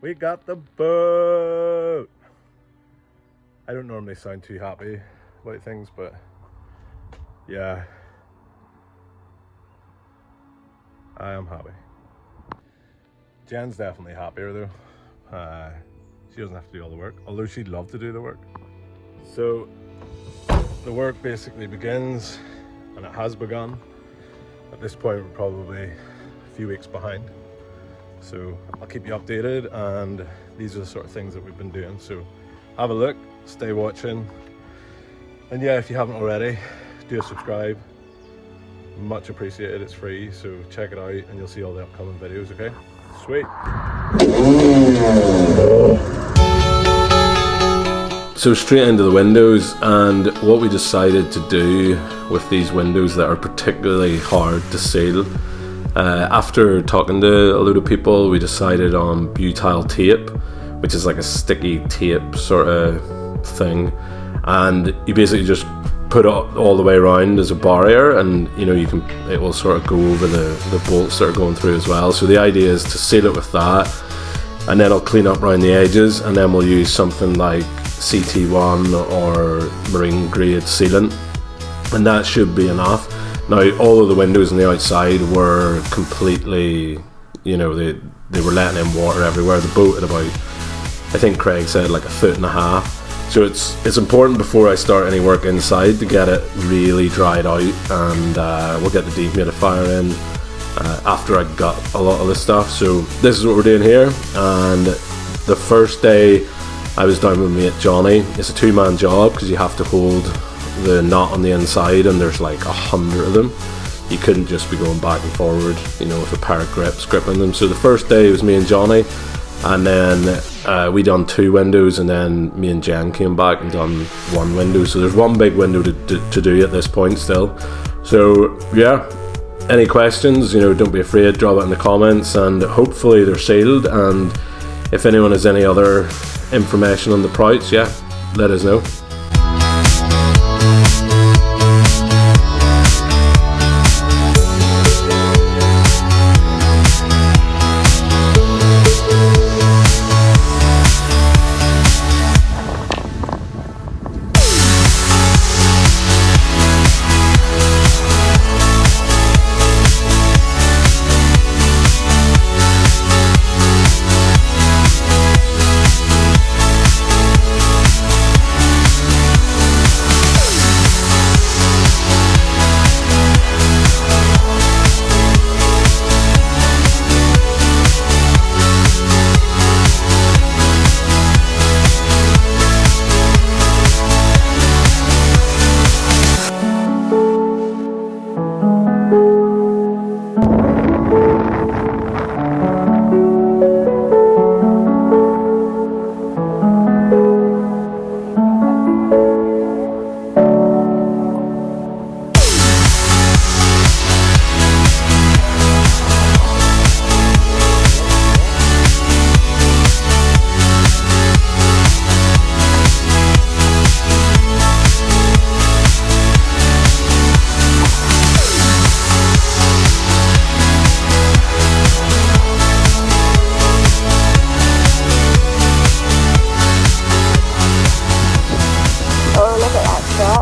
We got the boat! I don't normally sound too happy about things, but yeah, I am happy. Jen's definitely happier though. She doesn't have to do all the work, although she'd love to do the work. So the work basically begins, and it has begun. At this point we're probably a few weeks behind. So I'll keep you updated, and these are the sort of things that we've been doing. So have a look, stay watching, and yeah, if you haven't already, do a subscribe. Much appreciated, it's free, so check it out and you'll see all the upcoming videos, okay? Sweet. So straight into the windows, and what we decided to do with these windows that are particularly hard to seal, after talking to a load of people, we decided on butyl tape, which is like a sticky tape sort of thing, and you basically just put it all the way around as a barrier, and you know, it will sort of go over the bolts that are going through as well. So the idea is to seal it with that, and then I'll clean up around the edges, and then we'll use something like CT1 or marine grade sealant, and that should be enough. Now all of the windows on the outside were completely, you know, they were letting in water everywhere. The boat at about, I think Craig said, like 1.5 feet. So it's important before I start any work inside to get it really dried out, and we'll get the dehumidifier in after I got a lot of this stuff. So this is what we're doing here, and the first day I was down with my mate Johnny. It's a 2-man job because you have to hold the knot on the inside, and there's like 100 of them. You couldn't just be going back and forward, you know, with a pair of grips gripping them. So the first day it was me and Johnny, and then we done 2 windows, and then me and Jen came back and done 1 window. So there's 1 big window to do at this point still. So yeah, any questions, you know, don't be afraid, drop it in the comments, and hopefully they're sealed. And if anyone has any other information on the Prouts, yeah, let us know.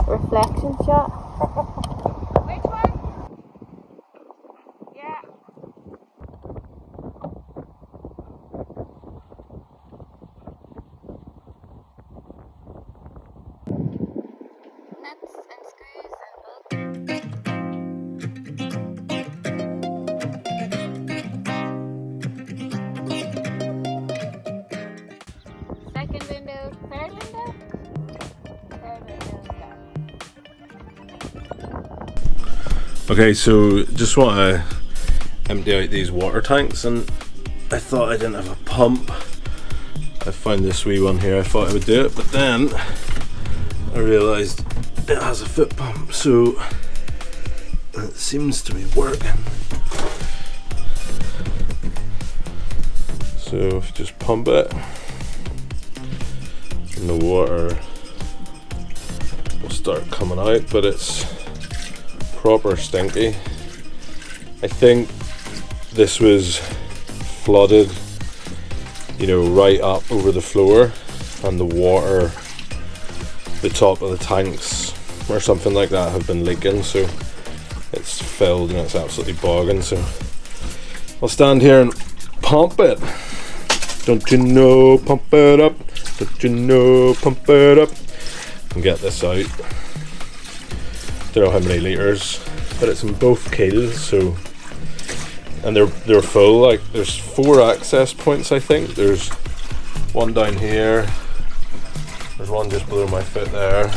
Reflection shot. Which one? Yeah. Nuts and screws and bolts. Second window, third window? Third window, start. Okay, so just want to empty out these water tanks, and I thought I didn't have a pump. I found this wee one here, I thought I would do it, but then I realised it has a foot pump, so it seems to be working. So if you just pump it, and the water will start coming out, but it's proper stinky. I think this was flooded you know, right up over the floor, and the water, the top of the tanks or something like that have been leaking, so it's filled and it's absolutely bogging. So I'll stand here and pump it. Don't you know, pump it up. Don't you know, pump it up. And get this out. Don't know how many litres, but it's in both keels, so, and they're full. Like, there's 4 access points, I think. There's one down here, there's one just below my foot there,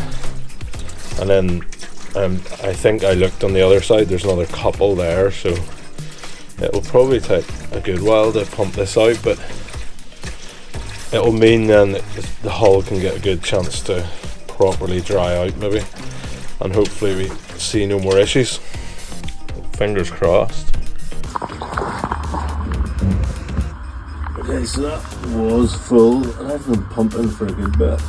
and then I think I looked on the other side, there's another couple there, so it will probably take a good while to pump this out, but it will mean then that the hull can get a good chance to properly dry out maybe, and hopefully we see no more issues. Fingers crossed. Okay, so that was full, and I've been pumping for a good bit.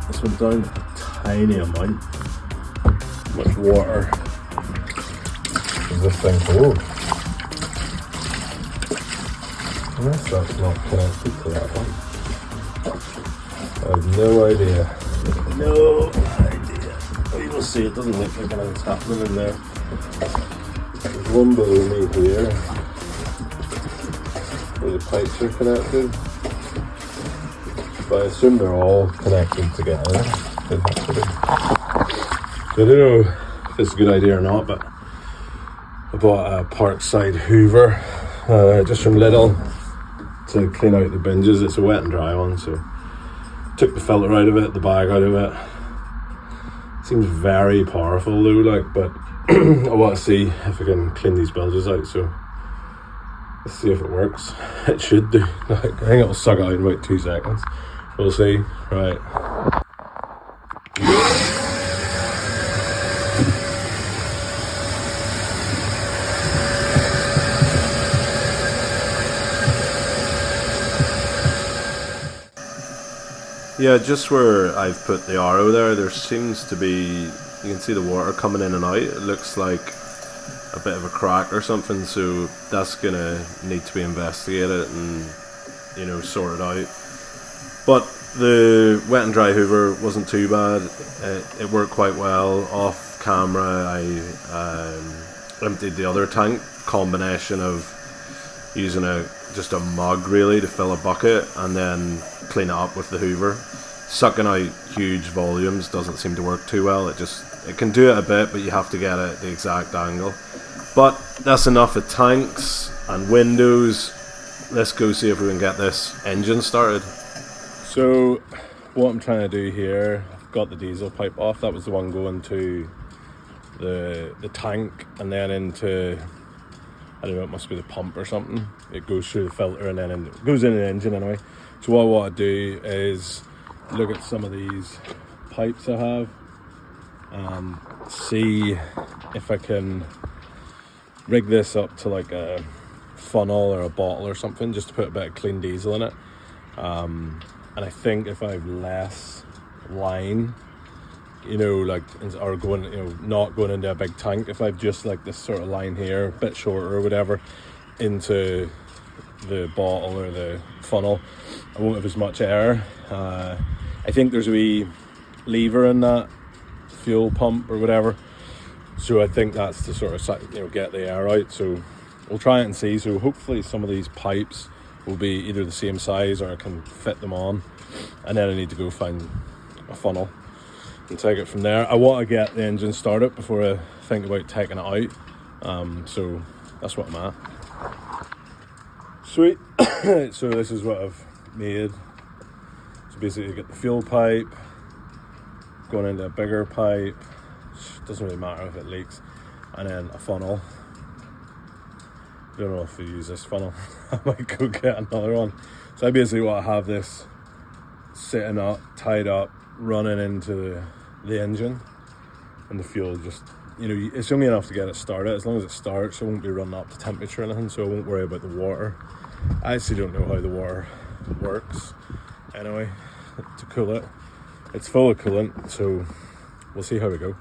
This went down a tiny amount. How much water does this thing hold? Unless that's not connected to that one. I have no idea. No idea. We will see. It doesn't look like anything's happening in there. There's one below me here where the pipes are connected, but I assume they're all connected together. They have to be. So I don't know if it's a good idea or not, but I bought a Parkside Hoover just from Lidl to clean out the binges. It's a wet and dry one, so took the filter out of it, the bag out of it. Seems very powerful though, like, but I want to see if I can clean these bilges out, so let's see if it works. It should do. Like, I think it'll suck out in about 2 seconds. We'll see. Right. Yeah, just where I've put the arrow there seems to be, you can see the water coming in and out. It looks like a bit of a crack or something, so that's gonna need to be investigated and, you know, sorted out. But the wet and dry hoover wasn't too bad. It worked quite well. Off camera I emptied the other tank, combination of using just a mug really to fill a bucket and then clean it up with the hoover. Sucking out huge volumes doesn't seem to work too well. It can do it a bit, but you have to get it at the exact angle. But that's enough of tanks and windows. Let's go see if we can get this engine started. So what I'm trying to do here, I've got the diesel pipe off. That was the one going to the tank and then into, I don't know, it must be the pump or something. It goes through the filter and then it goes in the engine anyway. So what I want to do is look at some of these pipes I have and see if I can rig this up to like a funnel or a bottle or something, just to put a bit of clean diesel in it. And I think if I have less line, you know, like, or going, you know, not going into a big tank, if I've just like this sort of line here, a bit shorter or whatever, into the bottle or the funnel, I won't have as much air. I think there's a wee lever in that fuel pump or whatever, so I think that's to sort of, you know, get the air out. So we'll try it and see. So hopefully some of these pipes will be either the same size or I can fit them on, and then I need to go find a funnel and take it from there. I want to get the engine started before I think about taking it out, so that's what I'm at. Sweet. So this is what I've made. So basically you get the fuel pipe going into a bigger pipe, doesn't really matter if it leaks, and then a funnel. I don't know if we use this funnel. I might go get another one. So I basically want to have this sitting up, tied up, running into the engine, and the fuel just, you know, it's only enough to get it started. As long as it starts, it won't be running up to temperature or anything, so I won't worry about the water. I actually don't know how the water works anyway to cool it. It's full of coolant, so we'll see how we go.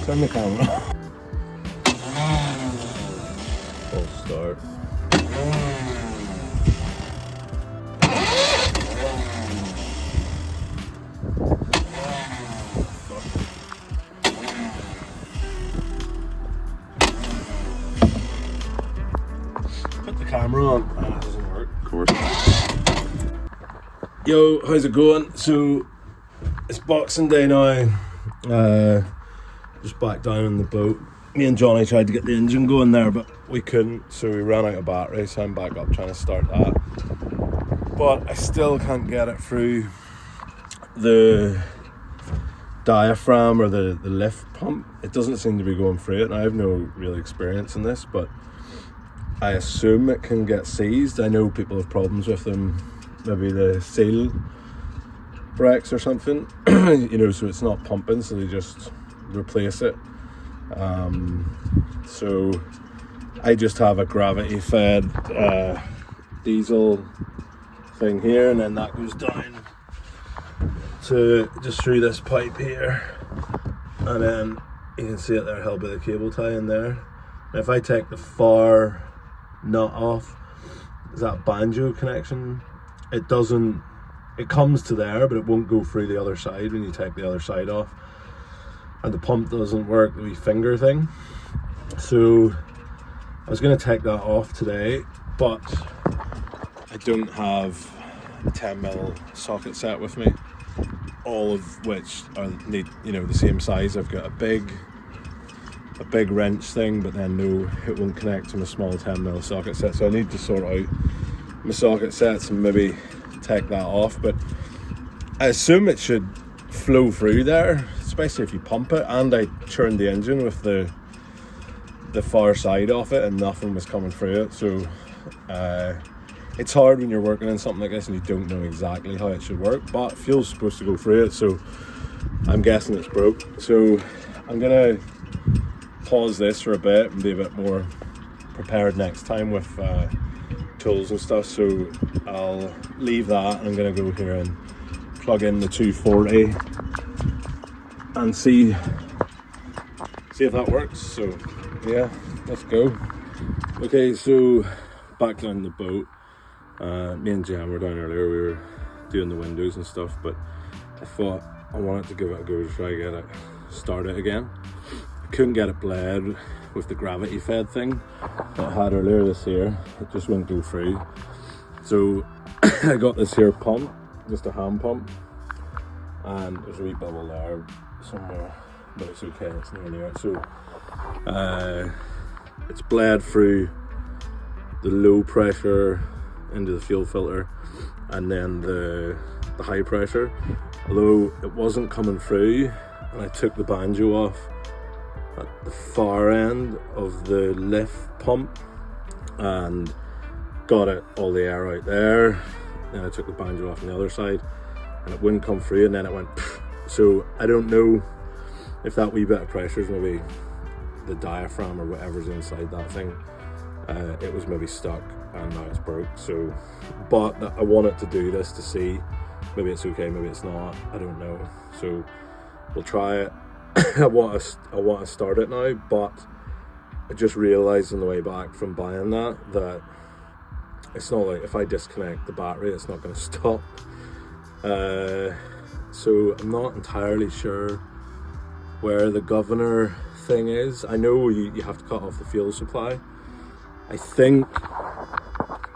Turn the camera. Full start. Put the camera on and it doesn't work. Of course. Yo, how's it going? So it's Boxing Day now. Just back down on the boat. Me and Johnny tried to get the engine going there, but we couldn't, so we ran out of battery, so I'm back up trying to start that. But I still can't get it through the diaphragm or the lift pump. It doesn't seem to be going through it, and I have no real experience in this, but I assume it can get seized. I know people have problems with them, maybe the seal breaks or something, you know, so it's not pumping, so they just replace it. So I just have a gravity fed diesel thing here, and then that goes down to just through this pipe here, and then you can see it there held by the cable tie in there. And if I take the far nut off, is that banjo connection, it comes to there, but it won't go through the other side when you take the other side off. And the pump doesn't work, the wee finger thing. So I was going to take that off today, but I don't have a 10mm socket set with me, all of which need, you know, the same size. I've got a big wrench thing, but then no, it won't connect to my small 10mm socket set. So I need to sort out my socket sets and maybe take that off. But I assume it should flow through there, especially if you pump it. And I turned the engine with the far side off it, and nothing was coming through it. So it's hard when you're working on something like this and you don't know exactly how it should work, but fuel's supposed to go through it, so I'm guessing it's broke. So I'm gonna pause this for a bit and be a bit more prepared next time with tools and stuff. So I'll leave that, and I'm gonna go here and plug in the 240 and see if that works. So yeah, let's go. Okay, so back down the boat. Me and Jan were down earlier, we were doing the windows and stuff, but I thought I wanted to give it a go to try to get it started again. I couldn't get it bled with the gravity fed thing that I had earlier this year. It just wouldn't go through. So I got this here pump, just a hand pump, and there's a wee bubble there somewhere, but it's okay, it's nearly out. So it's bled through the low pressure into the fuel filter, and then the high pressure, although it wasn't coming through. And I took the banjo off at the far end of the lift pump and got it all the air out there. Then I took the banjo off on the other side, and it wouldn't come through, and then it went pfft. So I don't know if that wee bit of pressure is maybe the diaphragm or whatever's inside that thing. It was maybe stuck and now it's broke. So, but I wanted to do this to see, maybe it's okay, maybe it's not, I don't know. So we'll try it. I want to start it now, but I just realized on the way back from buying that it's not like if I disconnect the battery it's not going to stop. So I'm not entirely sure where the governor thing is. I know you have to cut off the fuel supply. I think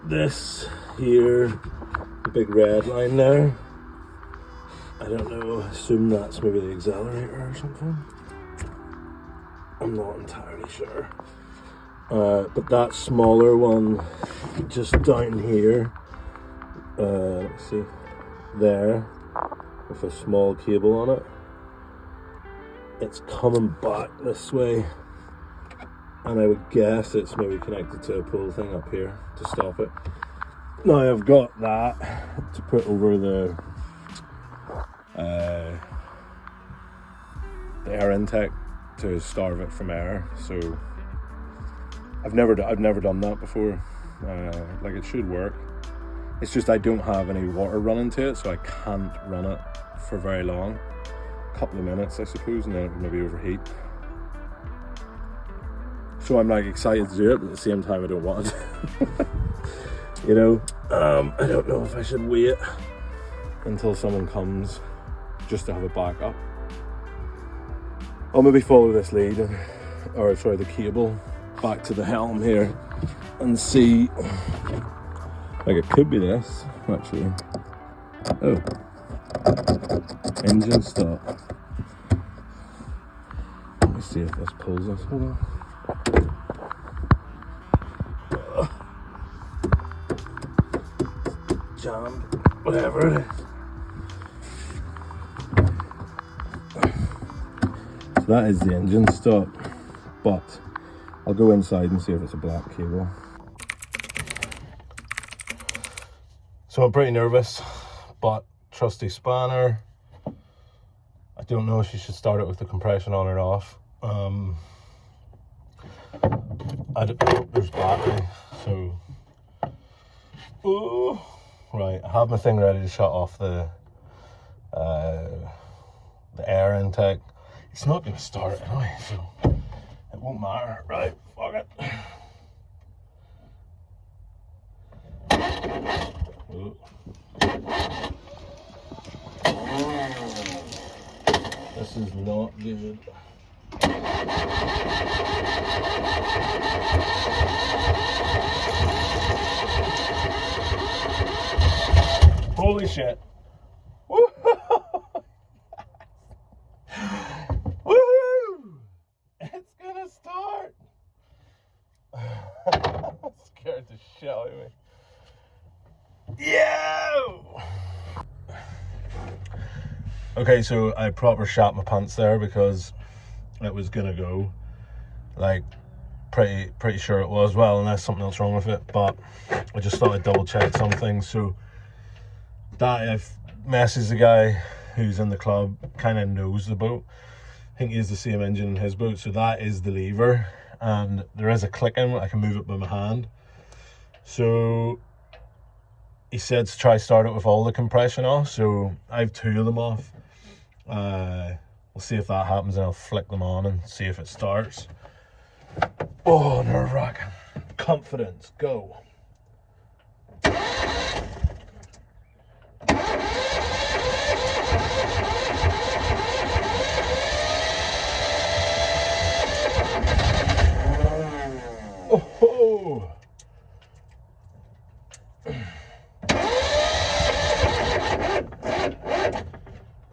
this here, the big red line there, I don't know, I assume that's maybe the accelerator or something. I'm not entirely sure. But that smaller one just down here, let's see, there, with a small cable on it, it's coming back this way, and I would guess it's maybe connected to a pull thing up here to stop it. Now I've got that to put over the air intake to starve it from air. So I've never done that before. Like, it should work. It's just I don't have any water running to it, so I can't run it for very long. A couple of minutes, I suppose, and then it would maybe overheat. So I'm like excited to do it, but at the same time I don't want it. You know, I don't know if I should wait until someone comes just to have a backup. I'll maybe follow this lead, or sorry, the cable back to the helm here and see. Like it could be this, actually. Oh, engine stop. Let me see if this pulls us. Hold on. Jammed, whatever it is. So that is the engine stop, but I'll go inside and see if it's a black cable. So I'm pretty nervous, but trusty spanner. I don't know if you should start it with the compression on or off. There's battery, so. Ooh. Right, I have my thing ready to shut off the air intake. It's not going to start anyway, so it won't matter. Right, fuck it. Ooh. This is not good. Holy shit. Woohoo! Woohoo! It's gonna start! Scared the shit out of me. Yeah! Okay, so I proper shat my pants there because it was gonna go. Like, pretty sure it was. Well, unless something else wrong with it, but I just thought I'd double check something. So that I've messaged the guy who's in the club, kind of knows the boat. I think he has the same engine in his boat, so that is the lever, and there is a click in. I can move it by my hand. So he said to try start it with all the compression off, so I have 2 of them off. We'll see if that happens, and I'll flick them on and see if it starts. Oh, nerve-wracking. Confidence, go. Oh,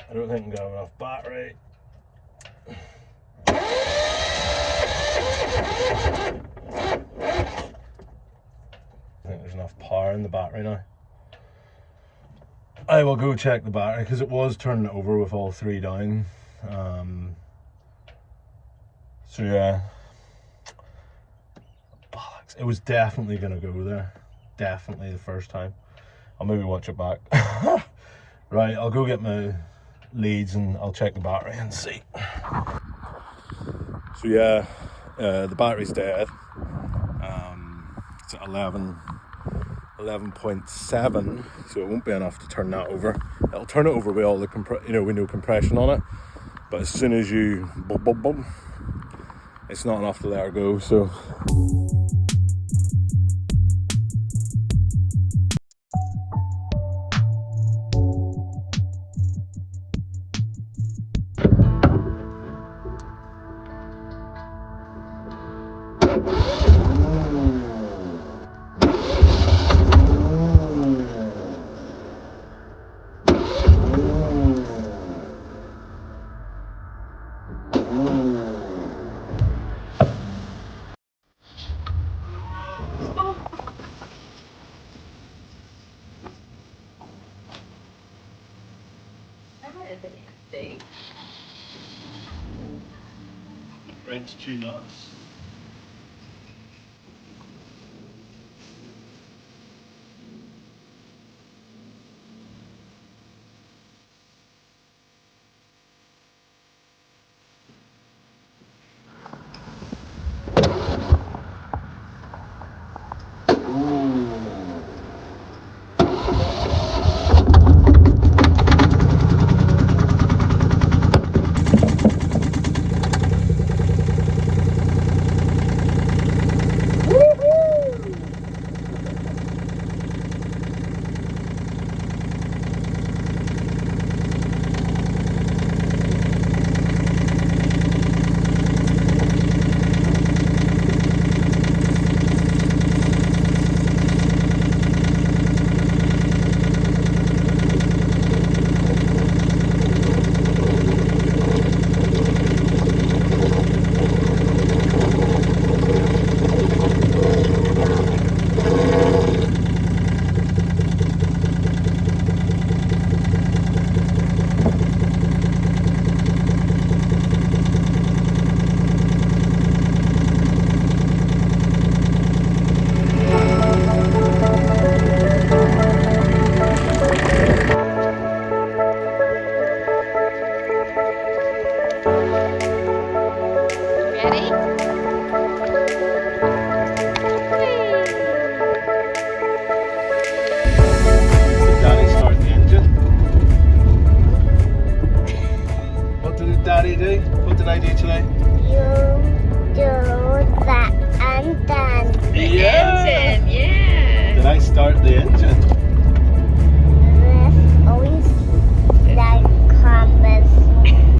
I don't think I'm gonna have enough battery. I think there's enough power in the battery now. I will go check the battery because it was turning it over with all 3 down. So yeah. It was definitely going to go there. Definitely the first time. I'll maybe watch it back. Right, I'll go get my leads and I'll check the battery and see. So yeah, the battery's dead. It's at 11.7, so it won't be enough to turn that over. It'll turn it over with all the with no compression on it. But as soon as you it's not enough to let her go, so. Right to 2 knots. Daddy do? What did I do today? You do that and then. Yeah. Engine, yeah. Did I start the engine?